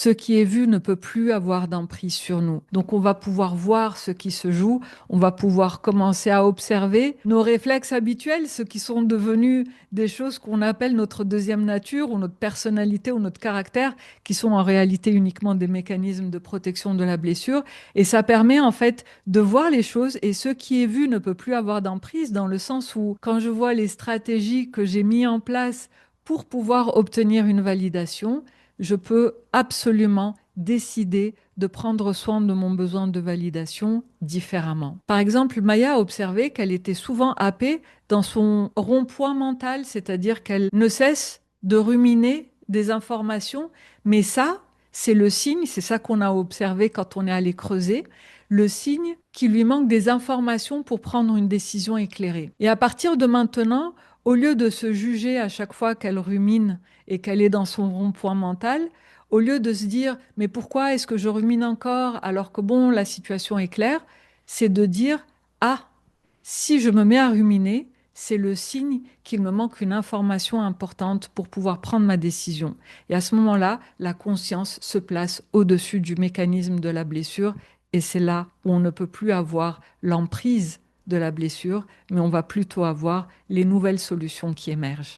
ce qui est vu ne peut plus avoir d'emprise sur nous. Donc on va pouvoir voir ce qui se joue, on va pouvoir commencer à observer nos réflexes habituels, ceux qui sont devenus des choses qu'on appelle notre deuxième nature ou notre personnalité ou notre caractère, qui sont en réalité uniquement des mécanismes de protection de la blessure. Et ça permet en fait de voir les choses et ce qui est vu ne peut plus avoir d'emprise dans le sens où quand je vois les stratégies que j'ai mis en place pour pouvoir obtenir une validation, je peux absolument décider de prendre soin de mon besoin de validation différemment. Par exemple, Maya a observé qu'elle était souvent happée dans son rond-point mental, c'est-à-dire qu'elle ne cesse de ruminer des informations, mais ça, c'est le signe, c'est ça qu'on a observé quand on est allé creuser, le signe qu'il lui manque des informations pour prendre une décision éclairée. Et à partir de maintenant, au lieu de se juger à chaque fois qu'elle rumine et qu'elle est dans son rond-point mental, au lieu de se dire mais pourquoi est-ce que je rumine encore alors que bon, la situation est claire, c'est de dire ah, si je me mets à ruminer, c'est le signe qu'il me manque une information importante pour pouvoir prendre ma décision. Et à ce moment-là, la conscience se place au-dessus du mécanisme de la blessure et c'est là où on ne peut plus avoir l'emprise de la blessure, mais on va plutôt avoir les nouvelles solutions qui émergent.